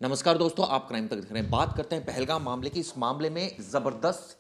नमस्कार दोस्तों, आप क्राइम तक देख रहे हैं। बात करते हैं पहलगाम मामले की। इस मामले में जबरदस्त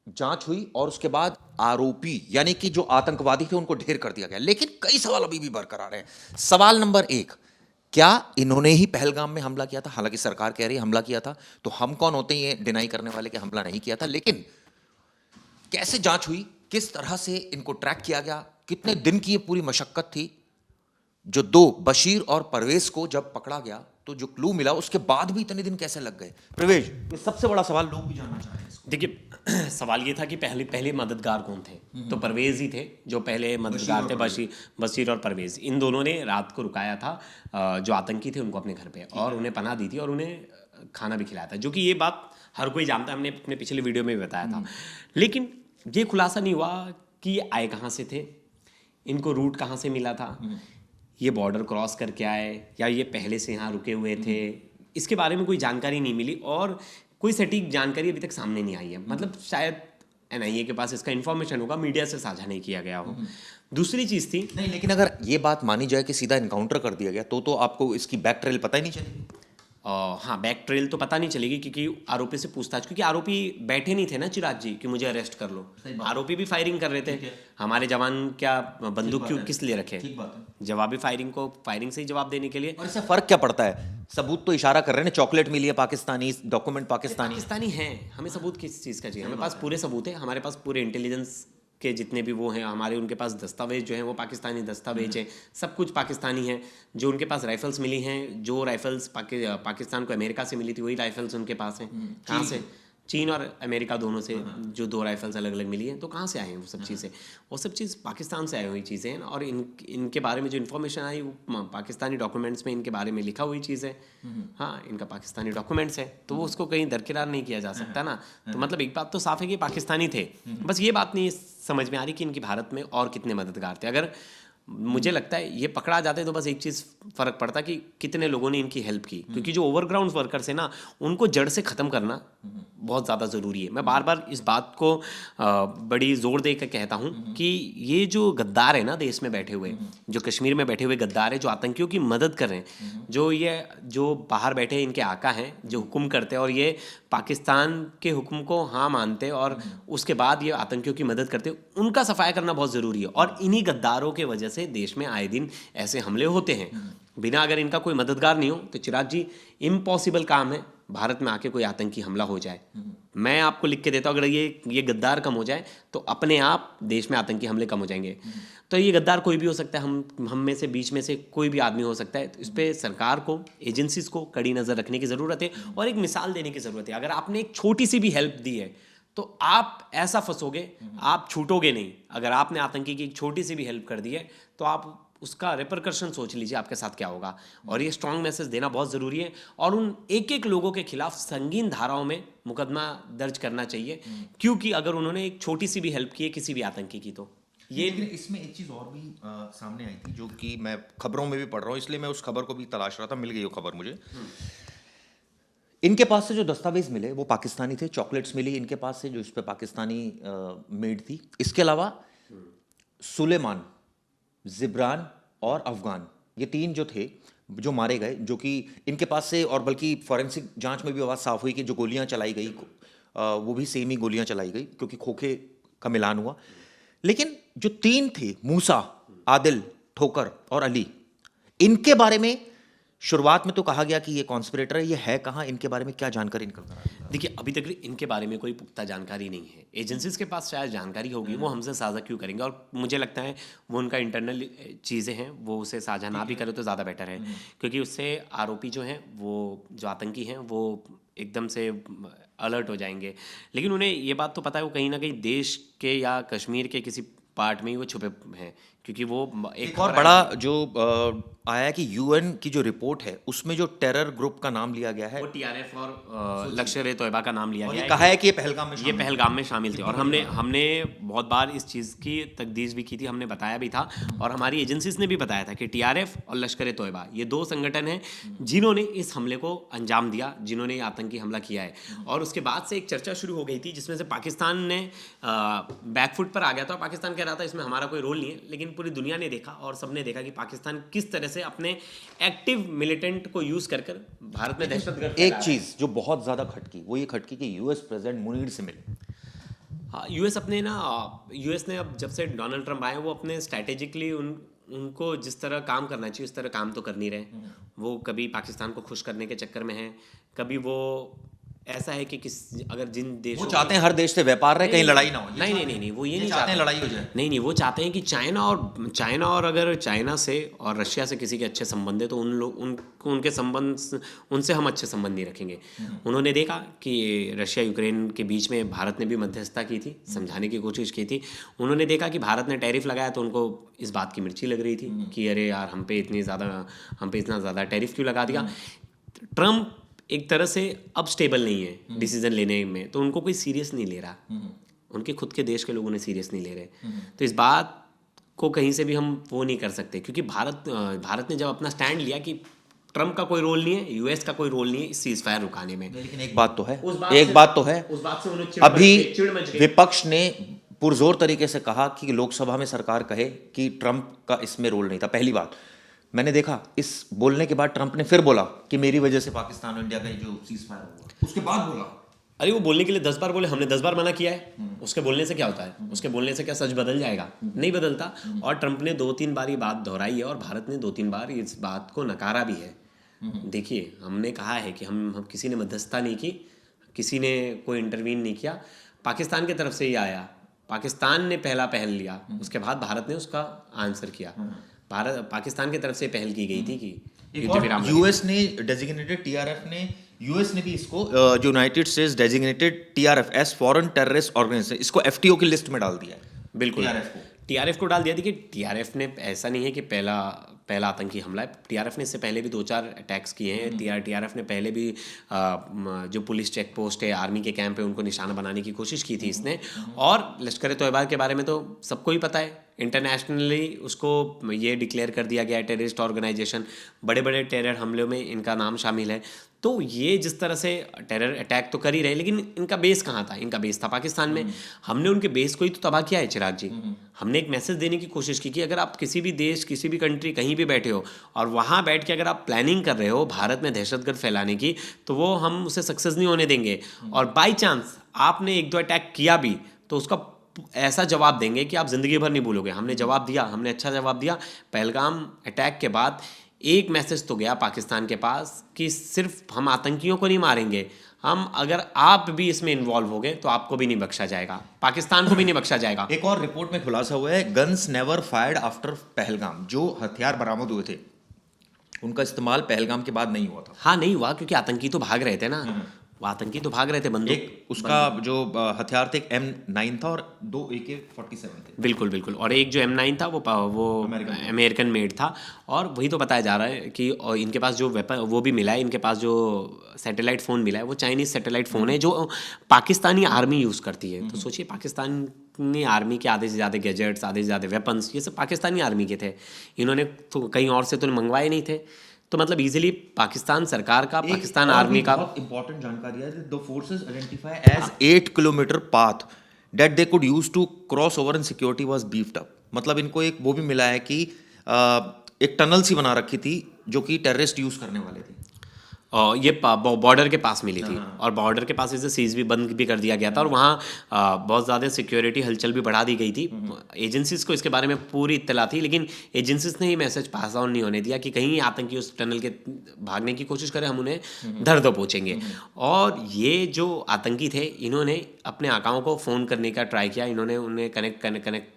जांच हुई और उसके बाद आरोपी यानी कि जो आतंकवादी थे उनको ढेर कर दिया गया, लेकिन कई सवाल अभी भी बरकरार हैं। सवाल नंबर एक, क्या इन्होंने ही पहलगाम में हमला किया था? हालांकि सरकार कह रही है हमला किया था, तो हम कौन होते हैं ये डिनाई करने वाले कि हमला नहीं किया था? लेकिन कैसे जांच हुई, किस तरह से इनको ट्रैक किया गया, कितने दिन की ये पूरी मशक्कत थी? जो दो बशीर और परवेज को जब पकड़ा गया तो जो क्लू मिला, उसके बाद भी इतने दिन कैसे लग गए? प्रवेश, ये सबसे बड़ा सवाल लोग भी जानना चाह रहे हैं इसको। देखिए सवाल ये था कि पहले पहले मददगार कौन थे। तो परवेज ही थे जो पहले मददगार थे। बशीर और परवेज, इन दोनों ने रात को रुकाया था जो आतंकी थे उनको अपने घर पे, और उन्हें पनाह दी थी और उन्हें खाना भी खिलाया था, जो कि ये बात हर कोई जानता है, हमने अपने पिछले वीडियो में भी बताया था। लेकिन ये खुलासा नहीं हुआ कि ये आए कहाँ से थे, इनको रूट कहाँ से मिला था, ये बॉर्डर क्रॉस करके आए या ये पहले से यहाँ रुके हुए थे। इसके बारे में कोई जानकारी नहीं मिली और कोई सटीक जानकारी अभी तक सामने नहीं आई है। मतलब शायद एनआईए के पास इसका इन्फॉर्मेशन होगा, मीडिया से साझा नहीं किया गया हो। दूसरी चीज़ थी, नहीं, लेकिन अगर ये बात मानी जाए कि सीधा इनकाउंटर कर दिया गया तो आपको इसकी बैक ट्रेल पता ही नहीं चलेगी। हाँ, बैक ट्रेल तो पता नहीं चलेगी क्योंकि आरोपी से पूछताछ, क्योंकि आरोपी बैठे नहीं थे ना चिराग जी कि मुझे अरेस्ट कर लो। आरोपी भी फायरिंग कर रहे थे। हमारे जवान क्या बंदूक क्यों किस लिए रखे? जवाबी फायरिंग को फायरिंग से ही जवाब देने के लिए। और इससे फर्क क्या पड़ता है? सबूत तो इशारा कर रहे हैं ना, चॉकलेट मिली है पाकिस्तानी, डॉक्यूमेंट पाकिस्तानी है। हमें सबूत किस चीज़ का चाहिए? हमारे पास पूरे सबूत है, हमारे पास पूरे इंटेलिजेंस के जितने भी वो हैं हमारे, उनके पास दस्तावेज जो हैं वो पाकिस्तानी दस्तावेज हैं, सब कुछ पाकिस्तानी है। जो उनके पास राइफल्स मिली हैं, जो राइफल्स पाकिस्तान को अमेरिका से मिली थी, वही राइफल्स उनके पास हैं। कहाँ से? चीन और अमेरिका दोनों से जो दो राइफल्स अलग अलग मिली हैं, तो कहाँ से आए हैं वो सब चीज़ें? वो सब चीज़ पाकिस्तान से आई हुई चीज़ें हैं। और इनके बारे में जो इन्फॉर्मेशन आई वो पाकिस्तानी डॉक्यूमेंट्स में इनके बारे में लिखा हुई चीज़ है। हाँ, इनका पाकिस्तानी डॉक्यूमेंट्स है, तो वो उसको कहीं दरकिरार नहीं किया जा सकता ना। तो मतलब एक बात तो साफ है कि पाकिस्तानी थे। बस ये बात नहीं समझ में आ रही कि इनकी भारत में और कितने मददगार थे। अगर मुझे लगता है ये पकड़ा जाते तो बस एक चीज़ फ़र्क पड़ता कि कितने लोगों ने इनकी हेल्प की, क्योंकि जो ओवरग्राउंड वर्कर्स है ना, उनको जड़ से ख़त्म करना बहुत ज़्यादा ज़रूरी है। मैं बार बार इस बात को बड़ी ज़ोर दे कर कहता हूँ कि ये जो गद्दार है ना देश में बैठे हुए, जो कश्मीर में बैठे हुए गद्दार है, जो आतंकियों की मदद कर रहे हैं, जो बाहर बैठे इनके आका हैं, जो हुक्म करते हैं और ये पाकिस्तान के हुक्म को हाँ मानते और उसके बाद ये आतंकियों की मदद करते, उनका सफाया करना बहुत ज़रूरी है। और इन्हीं गद्दारों के वजह से देश में आए दिन ऐसे हमले होते हैं। बिना अगर इनका कोई मददगार नहीं हो तो चिराग जी, इम्पॉसिबल काम है भारत में आके कोई आतंकी हमला हो जाए। मैं आपको लिख के देता हूँ, अगर ये गद्दार कम हो जाए तो अपने आप देश में आतंकी हमले कम हो जाएंगे। तो ये गद्दार कोई भी हो सकता है, हम में से बीच में से कोई भी आदमी हो सकता है। तो इस पर सरकार को, एजेंसीज को कड़ी नज़र रखने की ज़रूरत है और एक मिसाल देने की ज़रूरत है। अगर आपने एक छोटी सी भी हेल्प दी है तो आप ऐसा फंसोगे, आप छूटोगे नहीं। अगर आपने आतंकी की एक छोटी सी भी हेल्प कर दी है तो आप उसका रिपरकशन सोच लीजिए आपके साथ क्या होगा। और ये स्ट्रांग मैसेज देना बहुत ज़रूरी है और उन एक एक लोगों के खिलाफ संगीन धाराओं में मुकदमा दर्ज करना चाहिए, क्योंकि अगर उन्होंने एक छोटी सी भी हेल्प की है किसी भी आतंकी की तो ये। लेकिन इसमें एक चीज़ और भी सामने आई थी, जो कि मैं खबरों में भी पढ़ रहा हूँ, इसलिए मैं उस खबर को भी तलाश रहा था। मिल गई वो खबर मुझे। इनके पास से जो दस्तावेज मिले वो पाकिस्तानी थे। चॉकलेट्स मिली इनके पास से जो इस पे पाकिस्तानी मेड थी। इसके अलावा सुलेमान, जिब्रान और अफगान, ये तीन जो थे जो मारे गए, जो कि इनके पास से, और बल्कि फॉरेंसिक जांच में भी बात साफ हुई कि जो गोलियां चलाई गई वो भी सेम ही गोलियां चलाई गई, क्योंकि खोखे का मिलान हुआ। लेकिन जो तीन थे, मूसा, आदिल, ठोकर और अली, इनके बारे में शुरुआत में तो कहा गया कि ये कॉन्स्पिरेटर है। ये है कहाँ? इनके बारे में क्या जानकारी निकल कर आई? देखिए, अभी तक इनके बारे में कोई पुख्ता जानकारी नहीं है। एजेंसीज के पास शायद जानकारी होगी, वो हमसे साझा क्यों करेंगे? और मुझे लगता है वो उनका इंटरनल चीज़ें हैं, वो उसे साझा ना भी करे तो ज़्यादा बेटर है, क्योंकि उससे आरोपी जो हैं, वो जो आतंकी हैं, वो एकदम से अलर्ट हो जाएंगे। लेकिन उन्हें ये बात तो पता है वो कहीं ना कहीं देश के या कश्मीर के किसी पार्ट में ही वो छुपे हैं, क्योंकि वो एक और बड़ा जो आया कि यूएन की जो रिपोर्ट है उसमें जो टेरर ग्रुप का नाम लिया गया है, वो टीआरएफ और लश्कर ए तोयबा का नाम लिया गया है। कहा है कि ये पहलगाम में शामिल थे। और हमने बहुत बार इस चीज़ की तकदीस भी की थी, हमने बताया भी था और हमारी एजेंसीज ने भी बताया था कि टीआरएफ और लश्कर ए तोयबा ये दो संगठन हैं जिन्होंने इस हमले को अंजाम दिया, जिन्होंने आतंकी हमला किया है। और उसके बाद से एक चर्चा शुरू हो गई थी जिसमें से पाकिस्तान ने बैकफुट पर आ गया था। पाकिस्तान कह रहा था इसमें हमारा कोई रोल नहीं है, लेकिन लेकिन पूरी दुनिया ने देखा और सबने देखा कि पाकिस्तान किस तरह से अपने एक्टिव मिलिटेंट को यूज कर कर भारत में दहशतगर्द एक चीज जो बहुत ज्यादा खटकी, वो ये खटकी कि यूएस प्रेसिडेंट मुनीर से मिले। हाँ, यूएस अपने ना यूएस ने अब जब से डोनाल्ड ट्रंप आए वो अपने स्ट्रैटेजिकली उनको जिस तरह काम करना चाहिए उस तरह काम तो कर नहीं रहे। वो कभी पाकिस्तान को खुश करने के चक्कर में है, कभी वो ऐसा है कि अगर जिन देशों वो चाहते हैं हर देश से व्यापार रहे, कहीं लड़ाई ना हो। नहीं, वो ये नहीं चाहते हैं लड़ाई हो जाए। नहीं, वो चाहते हैं कि चाइना और अगर चाइना से और रशिया से किसी के अच्छे संबंध है तो उनके संबंध उनसे हम अच्छे संबंध नहीं रखेंगे। उन्होंने देखा कि रशिया यूक्रेन के बीच में भारत ने भी मध्यस्थता की थी, समझाने की कोशिश की थी। उन्होंने देखा कि भारत ने टैरिफ लगाया तो उनको इस बात की मिर्ची लग रही थी कि अरे यार हम पे इतना ज़्यादा टैरिफ क्यों लगा दिया। ट्रम्प एक तरह से अब स्टेबल नहीं है डिसीजन लेने में, तो उनको कोई सीरियस नहीं ले रहा। उनके खुद के देश के लोग उन्हें सीरियस नहीं ले रहे। तो इस बात को कहीं से भी हम वो नहीं कर सकते, क्योंकि भारत ने जब अपना स्टैंड लिया कि ट्रम्प का कोई रोल नहीं है, यूएस का कोई रोल नहीं है इस सीज फायर रुकाने में। लेकिन एक बात तो है, उस बात से उन्हें अभी चिढ़ मच गई। विपक्ष ने पुरजोर तरीके से कहा कि लोकसभा में सरकार कहे कि ट्रंप का इसमें रोल नहीं था। पहली बात मैंने देखा, इस बोलने के बाद ट्रंप ने फिर बोला कि मेरी वजह से पाकिस्तान और इंडिया का जो सीज फायर हुआ, उसके बाद बोला। अरे वो बोलने के लिए 10 बार बोले, हमने 10 बार मना किया है। उसके बोलने से क्या होता है? उसके बोलने से क्या सच बदल जाएगा? नहीं बदलता। और ट्रंप ने 2-3 बार ये बात दोहराई है और भारत ने 2-3 बार इस बात को नकारा भी है। देखिए, हमने कहा है कि हम किसी ने मध्यस्थता नहीं की, किसी ने कोई इंटरवीन नहीं किया, पाकिस्तान की तरफ से ही आया, पाकिस्तान ने पहल लिया, उसके बाद भारत ने उसका आंसर किया। पाकिस्तान की तरफ से पहल की गई थी कि युद्ध विराम। यूएस ने डेजिग्नेटेड टीआरएफ ने, यूएस ने भी इसको United States designated TRF as foreign terrorist organisation, इसको एफटीओ की लिस्ट में डाल दिया है। बिल्कुल, टीआरएफ को डाल दिया। देखिए, टीआरएफ ने ऐसा नहीं है कि पहला आतंकी हमला है। टीआरएफ ने इससे पहले भी 2-4 अटैक्स किए हैं। टीआरएफ ने पहले भी जो पुलिस चेक पोस्ट है, आर्मी के कैंप है, उनको निशाना बनाने की कोशिश की थी इसने। और लश्कर तोयबा के बारे में तो सबको ही पता है, इंटरनेशनली उसको ये डिक्लेयर कर दिया गया है टेररिस्ट ऑर्गेनाइजेशन। बड़े बड़े टेरर हमलों में इनका नाम शामिल है। तो ये जिस तरह से टेरर अटैक तो कर ही रहे, लेकिन इनका बेस कहाँ था? इनका बेस था पाकिस्तान में। हमने उनके बेस को ही तो तबाह किया है चिराग जी। हमने एक मैसेज देने की कोशिश की कि अगर आप किसी भी देश, किसी भी कंट्री कहीं भी बैठे हो और वहाँ बैठ के अगर आप प्लानिंग कर रहे हो भारत में दहशतगर्द फैलाने की, तो वो हम उसे सक्सेस नहीं होने देंगे। और बाई चांस आपने 1-2 अटैक किया भी तो उसका ऐसा जवाब देंगे कि आप जिंदगी भर नहीं भूलोगे। हमने जवाब दिया, हमने अच्छा जवाब दिया। पहलगाम अटैक के बाद एक मैसेज तो गया पाकिस्तान के पास कि सिर्फ हम आतंकियों को नहीं मारेंगे, हम अगर आप भी इसमें इन्वॉल्व हो गए तो आपको भी नहीं बख्शा जाएगा, पाकिस्तान को भी नहीं बख्शा जाएगा। एक और रिपोर्ट में खुलासा हुआ है, guns never fired after Pahalgam. जो हथियार बरामद हुए थे उनका इस्तेमाल पहलगाम के बाद नहीं हुआ था। हाँ, नहीं हुआ क्योंकि आतंकी तो भाग रहे थे ना। वो आतंकी तो भाग रहे थे। बंदूक, एक उसका जो हथियार थे, एक M9 था और 2 AK-47 थे। बिल्कुल। और एक जो M9 था वो अमेरिकन मेड था। और वही तो बताया जा रहा है कि इनके पास जो वेपन वो भी मिला है, इनके पास जो सैटेलाइट फ़ोन मिला है वो चाइनीज़ सैटेलाइट फ़ोन है जो पाकिस्तानी आर्मी यूज़ करती है। तो सोचिए, पाकिस्तानी आर्मी के आधे से ज़्यादा गैजेट्स, आधे से ज़्यादा वेपन्स, ये सब पाकिस्तानी आर्मी के थे। इन्होंने तो कहीं और से तो मंगवाए नहीं थे। तो मतलब इजीली पाकिस्तान सरकार का, पाकिस्तान आर्मी का। बहुत इंपॉर्टेंट जानकारी है, the forces identify as 8 kilometre path that they could use to cross over and security was beefed up. मतलब इनको एक वो भी मिला है कि एक टनल सी बना रखी थी जो कि टेररिस्ट यूज करने वाले थे। ये बॉर्डर के पास मिली थी और बॉर्डर के पास इसे सीज भी बंद भी कर दिया गया था और वहाँ बहुत ज़्यादा सिक्योरिटी हलचल भी बढ़ा दी गई थी। एजेंसीज को इसके बारे में पूरी इत्तला थी, लेकिन एजेंसीज ने ये मैसेज पास ऑन नहीं होने दिया कि कहीं आतंकी उस टनल के भागने की कोशिश करें, हम उन्हें दर्द पहुँचेंगे। और ये जो आतंकी थे, इन्होंने अपने आकाओं को फ़ोन करने का ट्राई किया, इन्होंने उन्हें कनेक्ट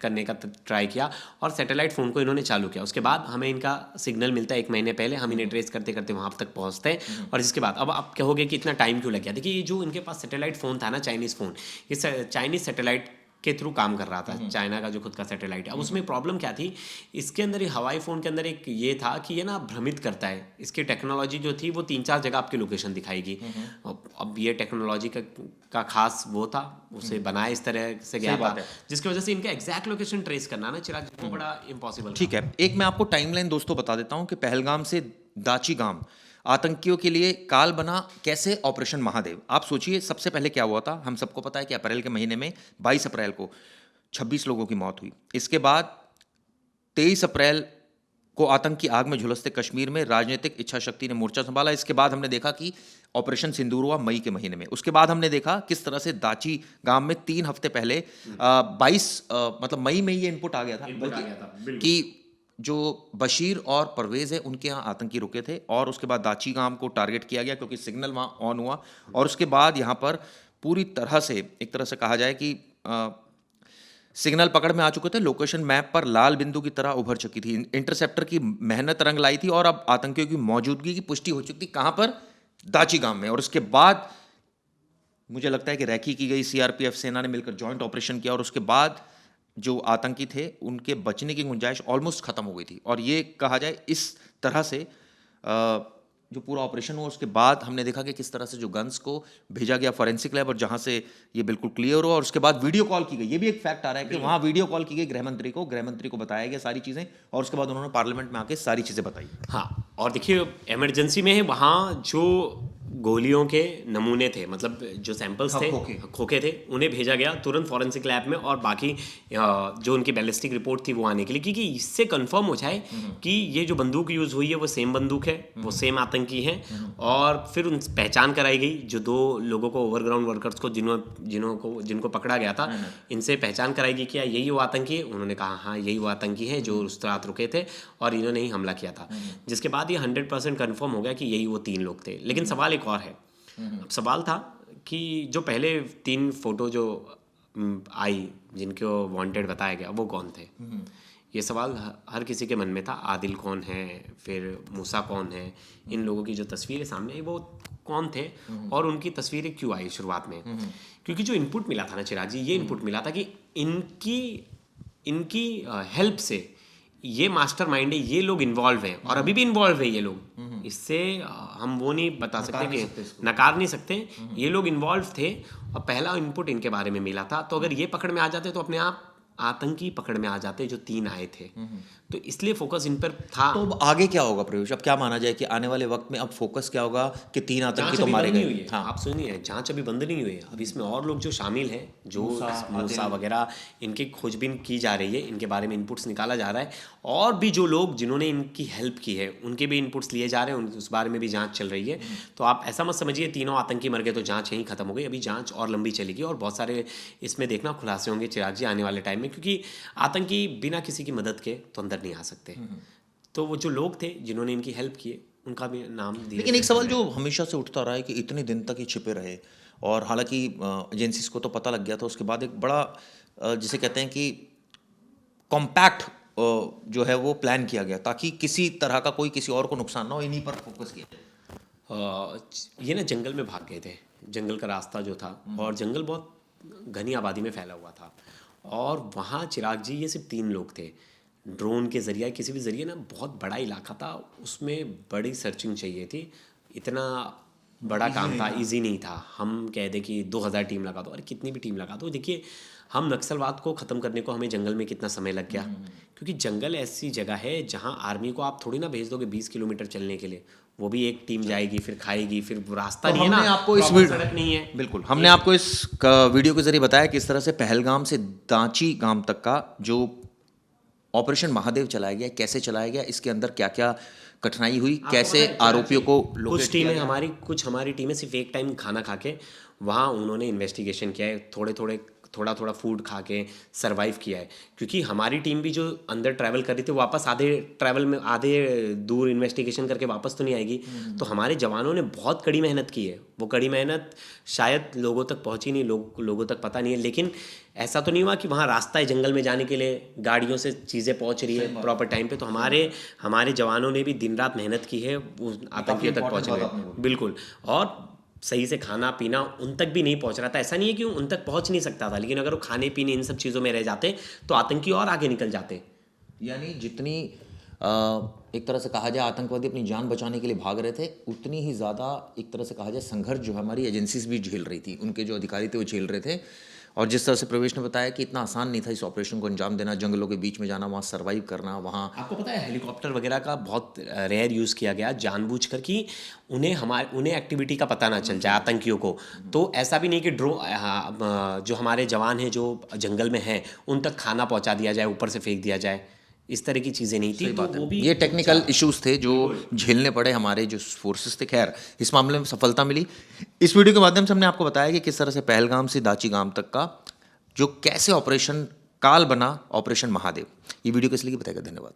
करने का ट्राई किया और सैटेलाइट फ़ोन को इन्होंने चालू किया। उसके बाद हमें इनका सिग्नल मिलता है 1 महीने पहले, हम इन्हें ट्रेस करते करते वहाँ तक पहुँचते हैं। और इसके बाद अब आप कहोगे कि इतना टाइम क्यों लग गया? देखिए, ये जो इनके पास सैटेलाइट फ़ोन था ना, चाइनीज़ फ़ोन, इस चाइनीज़ सैटेलाइट के थ्रू काम कर रहा था, चाइना का जो खुद का सैटेलाइट है। अब उसमें प्रॉब्लम क्या थी? इसके अंदर हवाई फ़ोन के अंदर एक ये था कि ये ना भ्रमित करता है। इसकी टेक्नोलॉजी जो थी वो 3-4 जगह आपकी लोकेशन दिखाएगी। अब ये टेक्नोलॉजी का खास वो था, उसे बनाया इस तरह से गया था, जिसकी वजह से इनका एग्जैक्ट लोकेशन ट्रेस करना ना चिराग, वो बड़ा इम्पॉसिबल। ठीक है, एक मैं आपको टाइमलाइन दोस्तों बता देता हूँ कि पहलगाम से दाचिगाम आतंकियों के लिए काल बना कैसे ऑपरेशन महादेव। आप सोचिए, सबसे पहले क्या हुआ था? हम सबको पता है कि अप्रैल के महीने में 22 अप्रैल को 26 लोगों की मौत हुई। इसके बाद 23 अप्रैल को आतंक की आग में झुलसते कश्मीर में राजनीतिक इच्छा शक्ति ने मोर्चा संभाला। इसके बाद हमने देखा कि ऑपरेशन सिंदूर हुआ मई के महीने में। उसके बाद हमने देखा किस तरह से दाची गांव में 3 हफ्ते पहले 22 मतलब मई में ये इनपुट आ गया था कि जो बशीर और परवेज है उनके यहाँ आतंकी रुके थे, और उसके बाद दाची गांव को टारगेट किया गया क्योंकि सिग्नल वहाँ ऑन हुआ। और उसके बाद यहाँ पर पूरी तरह से एक तरह से कहा जाए कि सिग्नल पकड़ में आ चुके थे, लोकेशन मैप पर लाल बिंदु की तरह उभर चुकी थी। इंटरसेप्टर की मेहनत रंग लाई थी और अब आतंकियों की मौजूदगी की पुष्टि हो चुकी थी। कहाँ पर? दाची गांव में। और उसके बाद मुझे लगता है कि रैकी की गई, सीआरपीएफ सेना ने मिलकर जॉइंट ऑपरेशन किया और उसके बाद जो आतंकी थे उनके बचने की गुंजाइश ऑलमोस्ट खत्म हो गई थी। और ये कहा जाए इस तरह से जो पूरा ऑपरेशन हुआ उसके बाद हमने देखा कि किस तरह से जो गन्स को भेजा गया फॉरेंसिक लैब और जहां से ये बिल्कुल क्लियर हुआ। और उसके बाद वीडियो कॉल की गई, ये भी एक फैक्ट आ रहा है कि वहां वीडियो कॉल की गई गृह मंत्री को बताया गया सारी चीजें, और उसके बाद उन्होंने पार्लियामेंट में आके सारी चीजें बताई। हाँ, और देखिए इमरजेंसी में वहाँ जो गोलियों के नमूने थे, मतलब जो सैंपल्स थे, खोखे थे, उन्हें भेजा गया तुरंत फॉरेंसिक लैब में, और बाकी जो उनकी बैलिस्टिक रिपोर्ट थी वो आने के लिए, क्योंकि इससे कंफर्म हो जाए कि ये जो बंदूक यूज़ हुई है वो सेम बंदूक है, वो सेम आतंकी है। और फिर उन पहचान कराई गई जो 2 लोगों को, ओवरग्राउंड वर्कर्स को जिनको पकड़ा गया था, इनसे पहचान कराई गई क्या यही वो आतंकी है। उन्होंने कहा हाँ यही वो आतंकी है जो उस रात रुके थे और इन्होंने ही हमला किया था। जिसके बाद ये 100% कन्फर्म हो गया कि यही वो 3 लोग थे। लेकिन सवाल एक और है। अब सवाल था कि जो पहले 3 फोटो जो आई जिनको वांटेड बताया गया वो कौन थे। ये सवाल हर किसी के मन में था। आदिल कौन है, फिर मूसा कौन है, इन लोगों की जो तस्वीरें सामने आई वो कौन थे और उनकी तस्वीरें क्यों आई शुरुआत में। क्योंकि जो इनपुट मिला था ना चिराग जी, ये इनपुट मिला था कि इनकी हेल्प से ये मास्टरमाइंड है, ये लोग इन्वॉल्व हैं और अभी भी इन्वॉल्व है ये लोग। इससे हम वो नहीं बता सकते कि नकार नहीं सकते, ये लोग इन्वॉल्व थे और पहला इनपुट इनके बारे में मिला था। तो अगर ये पकड़ में आ जाते तो अपने आप आतंकी पकड़ में आ जाते जो 3 आए थे। तो इसलिए फोकस इन पर था। तो अब आगे क्या होगा प्रवेश? अब क्या माना जाए कि आने वाले वक्त में अब फोकस क्या होगा कि 3 आतंकी तो मारे गए? हाँ, आप सुनिए, जांच अभी बंद नहीं हुई है। अब इसमें और लोग जो शामिल हैं, जो मूसा वगैरह, इनकी खोजबीन की जा रही है, इनके बारे में इनपुट्स निकाला जा रहा है। और भी जो लोग जिन्होंने इनकी हेल्प की है उनके भी इनपुट्स लिए जा रहे हैं, उस बारे में भी जांच चल रही है। तो आप ऐसा मत समझिए 3 आतंकी मर गए तो जांच यहीं खत्म हो गई। अभी जांच और लंबी चलेगी और बहुत सारे इसमें देखना खुलासे होंगे चिराग जी आने वाले टाइम में, क्योंकि आतंकी बिना किसी की मदद के तो अंदर नहीं आ सकते। तो वो जो लोग थे जिन्होंने इनकी हेल्प की उनका भी नाम दिया। लेकिन एक सवाल जो हमेशा से उठता रहा है कि इतने दिन तक ये छिपे रहे, और हालांकि एजेंसीज को तो पता लग गया था, उसके बाद एक बड़ा जिसे कहते हैं कि कॉम्पैक्ट जो है वो प्लान किया गया ताकि किसी तरह का कोई किसी और को नुकसान ना हो, इन्हीं पर फोकस किया। ये ना जंगल में भाग गए थे, जंगल का रास्ता जो था, और जंगल बहुत घनी आबादी में फैला हुआ था। और वहाँ चिराग जी ये सिर्फ 3 लोग थे। ड्रोन के जरिए, किसी भी जरिए ना, बहुत बड़ा इलाका था, उसमें बड़ी सर्चिंग चाहिए थी। इतना बड़ा काम था, इजी नहीं था। हम कह दें कि 2000 टीम लगा दो, अरे कितनी भी टीम लगा दो। देखिए हम नक्सलवाद को ख़त्म करने को हमें जंगल में कितना समय लग गया, क्योंकि जंगल ऐसी जगह है जहाँ आर्मी को आप थोड़ी ना भेज दोगे 20 किलोमीटर चलने के लिए। वो भी एक टीम जाएगी, फिर खाएगी, फिर रास्ता तो नहीं है ना, आपको इस सड़क नहीं है। बिल्कुल, हमने आपको इस वीडियो के जरिए बताया किस तरह से पहलगाम से दाची गांव तक का जो ऑपरेशन महादेव चलाया गया, कैसे चलाया गया, इसके अंदर क्या क्या कठिनाई हुई, कैसे आरोपियों को कुछ टीमें हमारी, कुछ हमारी टीमें सिर्फ एक टाइम खाना खा के वहाँ उन्होंने इन्वेस्टिगेशन किया है, थोड़ा थोड़ा फूड खा के सर्वाइव किया है। क्योंकि हमारी टीम भी जो अंदर ट्रैवल कर रही थी वापस आधे दूर इन्वेस्टिगेशन करके वापस तो नहीं आएगी। तो हमारे जवानों ने बहुत कड़ी मेहनत की है। वो कड़ी मेहनत शायद लोगों तक पहुंची नहीं, लोगों तक पता नहीं है। लेकिन ऐसा तो नहीं हुआ कि वहाँ रास्ता है जंगल में जाने के लिए, गाड़ियों से चीज़ें पहुँच रही है प्रॉपर टाइम पे। तो हमारे जवानों ने भी दिन रात मेहनत की है उस आतंकियों तक पहुँचने में। बिल्कुल, और सही से खाना पीना उन तक भी नहीं पहुंच रहा था। ऐसा नहीं है कि उन तक पहुंच नहीं सकता था, लेकिन अगर वो खाने पीने इन सब चीज़ों में रह जाते तो आतंकी और आगे निकल जाते। यानी जितनी एक तरह से कहा जाए आतंकवादी अपनी जान बचाने के लिए भाग रहे थे, उतनी ही ज़्यादा एक तरह से कहा जाए संघर्ष जो हमारी एजेंसीज भी झेल रही थी, उनके जो अधिकारी थे वो झेल रहे थे। और जिस तरह से प्रवेश ने बताया कि इतना आसान नहीं था इस ऑपरेशन को अंजाम देना, जंगलों के बीच में जाना, वहाँ सर्वाइव करना। वहाँ आपको पता है हेलीकॉप्टर वगैरह का बहुत रेयर यूज़ किया गया जानबूझकर कि उन्हें एक्टिविटी का पता ना चल जाए आतंकियों को। तो ऐसा भी नहीं कि जो हमारे जवान हैं जो जंगल में हैं उन तक खाना पहुँचा दिया जाए, ऊपर से फेंक दिया जाए। इस तरह की चीज़ें नहीं थी, तो वो भी ये टेक्निकल इश्यूज थे जो झेलने पड़े हमारे जो फोर्सेस थे। खैर, इस मामले में सफलता मिली। इस वीडियो के माध्यम से हमने आपको बताया कि किस तरह से पहलगाम से दाची गांव तक का जो कैसे ऑपरेशन काल बना, ऑपरेशन महादेव। ये वीडियो किस लिए बताएगा। धन्यवाद।